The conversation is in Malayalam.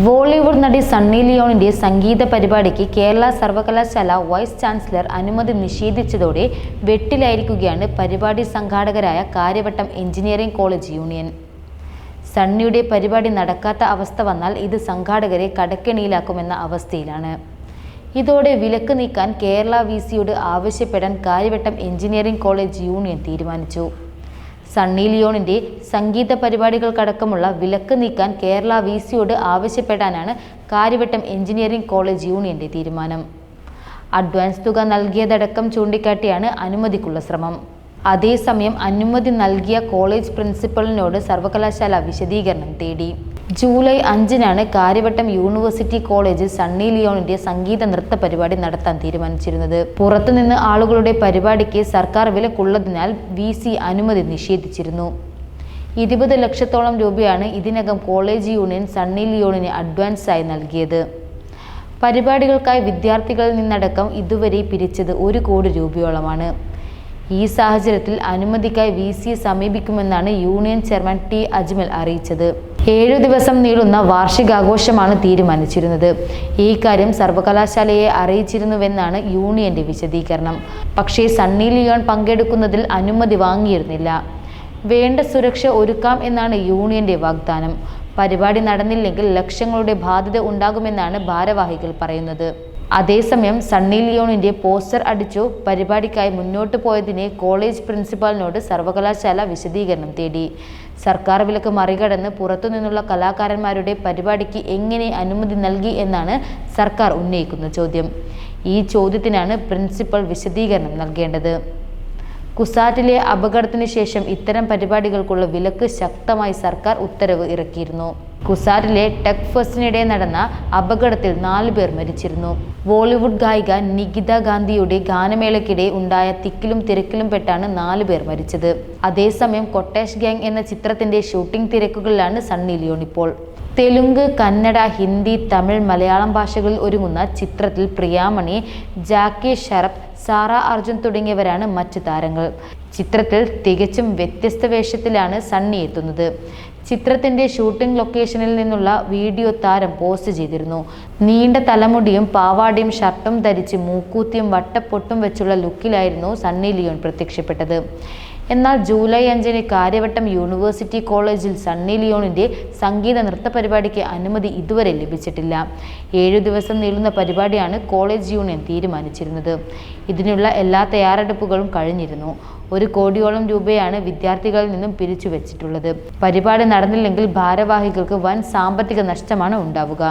ബോളിവുഡ് നടി സണ്ണി ലിയോണിന്റെ സംഗീത പരിപാടിക്ക് കേരള സർവകലാശാല വൈസ് ചാൻസലർ അനുമതി നിഷേധിച്ചതോടെ വെട്ടിലായിരിക്കുകയാണ് പരിപാടി സംഘാടകരായ കാര്യവട്ടം എഞ്ചിനീയറിംഗ് കോളേജ് യൂണിയൻ. സണ്ണിയുടെ പരിപാടി നടക്കാത്ത അവസ്ഥ വന്നാൽ ഇത് സംഘാടകരെ കടക്കെണിയിലാക്കുമെന്ന അവസ്ഥയിലാണ്. ഇതോടെ വിലക്ക് നീക്കാൻ കേരള VCയോട് ആവശ്യപ്പെടാൻ കാര്യവട്ടം എഞ്ചിനീയറിംഗ് കോളേജ് യൂണിയൻ തീരുമാനിച്ചു. സണ്ണി ലിയോണിന്റെ സംഗീത പരിപാടികൾക്കടക്കമുള്ള വിലക്ക് നീക്കാൻ കേരള VCയോട് ആവശ്യപ്പെടാനാണ് കാര്യവട്ടം എഞ്ചിനീയറിംഗ് കോളേജ് യൂണിയന്റെ തീരുമാനം. അഡ്വാൻസ് തുക നൽകിയതടക്കം ചൂണ്ടിക്കാട്ടിയാണ് അനുമതിക്കുള്ള ശ്രമം. അതേസമയം അനുമതി നൽകിയ കോളേജ് പ്രിൻസിപ്പലിനോട് സർവകലാശാല വിശദീകരണം തേടി. ജൂലൈ 5-നാണ് കാര്യവട്ടം യൂണിവേഴ്സിറ്റി കോളേജിൽ സണ്ണി ലിയോണിന്റെ സംഗീത നൃത്ത പരിപാടി നടത്താൻ തീരുമാനിച്ചിരുന്നത്. പുറത്തുനിന്ന് ആളുകളുടെ പരിപാടിക്ക് സർക്കാർ വിലക്കുള്ളതിനാൽ VC അനുമതി നിഷേധിച്ചിരുന്നു. 20 ലക്ഷത്തോളം രൂപയാണ് ഇതിനകം കോളേജ് യൂണിയൻ സണ്ണി ലിയോണിന് അഡ്വാൻസായി നൽകിയത്. പരിപാടികൾക്കായി വിദ്യാർത്ഥികളിൽ നിന്നടക്കം ഇതുവരെ പിരിച്ചത് 1 കോടി രൂപയോളമാണ്. ഈ സാഹചര്യത്തിൽ അനുമതിക്കായി VCയെ സമീപിക്കുമെന്നാണ് യൂണിയൻ ചെയർമാൻ T അജ്മൽ അറിയിച്ചത്. 7 ദിവസം നീളുന്ന വാർഷികാഘോഷമാണ് തീരുമാനിച്ചിരുന്നത്. ഈ കാര്യം സർവകലാശാലയെ അറിയിച്ചിരുന്നുവെന്നാണ് യൂണിയന്റെ വിശദീകരണം. പക്ഷേ സണ്ണി ലിയോൺ പങ്കെടുക്കുന്നതിൽ അനുമതി വാങ്ങിയിരുന്നില്ല. വേണ്ട സുരക്ഷ ഒരുക്കാം എന്നാണ് യൂണിയന്റെ വാഗ്ദാനം. പരിപാടി നടന്നില്ലെങ്കിൽ ലക്ഷങ്ങളുടെ ബാധ്യത ഉണ്ടാകുമെന്നാണ് ഭാരവാഹികൾ പറയുന്നത്. അതേസമയം സണ്ണി ലിയോണിന്റെ പോസ്റ്റർ അടിച്ചു പരിപാടിക്കായി മുന്നോട്ട് പോയതിനെ കോളേജ് പ്രിൻസിപ്പാളിനോട് സർവകലാശാല വിശദീകരണം തേടി. സർക്കാർ വിലക്ക് മറികടന്ന് പുറത്തുനിന്നുള്ള കലാകാരന്മാരുടെ പരിപാടിക്ക് എങ്ങനെ അനുമതി നൽകി എന്നാണ് സർക്കാർ ഉന്നയിക്കുന്ന ചോദ്യം. ഈ ചോദ്യത്തിനാണ് പ്രിൻസിപ്പൽ വിശദീകരണം നൽകേണ്ടത്. കുസാറ്റിലെ അപകടത്തിന് ശേഷം ഇത്തരം പരിപാടികൾക്കുള്ള വിലക്ക് ശക്തമായി സർക്കാർ ഉത്തരവ് ഇറക്കിയിരുന്നു. കുസാറ്റിലെ ടെക് ഫെസ്റ്റിനിടെ നടന്ന അപകടത്തിൽ 4 പേർ മരിച്ചിരുന്നു. ബോളിവുഡ് ഗായിക നികിത ഗാന്ധിയുടെ ഗാനമേളയ്ക്കിടെ ഉണ്ടായ തിക്കിലും തിരക്കിലും പെട്ടാണ് 4 പേർ മരിച്ചത്. അതേസമയം കൊട്ടേഷ് ഗ്യാങ് എന്ന ചിത്രത്തിന്റെ ഷൂട്ടിംഗ് തിരക്കുകളിലാണ് സണ്ണി ലിയോൺ ഇപ്പോൾ. തെലുങ്ക്, കന്നഡ, ഹിന്ദി, തമിഴ്, മലയാളം ഭാഷകളിൽ ഒരുങ്ങുന്ന ചിത്രത്തിൽ പ്രിയാമണി, ജാക്കി ഷറഫ്, സാറ അർജുൻ തുടങ്ങിയവരാണ് മറ്റ് താരങ്ങൾ. ചിത്രത്തിൽ തികച്ചും വ്യത്യസ്ത വേഷത്തിലാണ് സണ്ണി എത്തുന്നത്. ചിത്രത്തിന്റെ ഷൂട്ടിംഗ് ലൊക്കേഷനിൽ നിന്നുള്ള വീഡിയോ താരം പോസ്റ്റ് ചെയ്തിരുന്നു. നീണ്ട തലമുടിയും പാവാടയും ഷർട്ടും ധരിച്ച് മൂക്കൂത്തിയും വട്ടപ്പൊട്ടും വെച്ചുള്ള ലുക്കിലായിരുന്നു സണ്ണി ലിയോൺ പ്രത്യക്ഷപ്പെട്ടത്. എന്നാൽ ജൂലൈ 5-ന് കാര്യവട്ടം യൂണിവേഴ്സിറ്റി കോളേജിൽ സണ്ണി ലിയോണിന്റെ സംഗീത നൃത്ത പരിപാടിക്ക് അനുമതി ഇതുവരെ ലഭിച്ചിട്ടില്ല. 7 ദിവസം നീളുന്ന പരിപാടിയാണ് കോളേജ് യൂണിയൻ തീരുമാനിച്ചിരുന്നത്. ഇതിനുള്ള എല്ലാ തയ്യാറെടുപ്പുകളും കഴിഞ്ഞിരുന്നു. 1 കോടിയോളം രൂപയാണ് വിദ്യാർത്ഥികളിൽ നിന്നും പിരിച്ചു വെച്ചിട്ടുള്ളത്. പരിപാടി നടന്നില്ലെങ്കിൽ ഭാരവാഹികൾക്ക് വൻ സാമ്പത്തിക നഷ്ടമാണ് ഉണ്ടാവുക.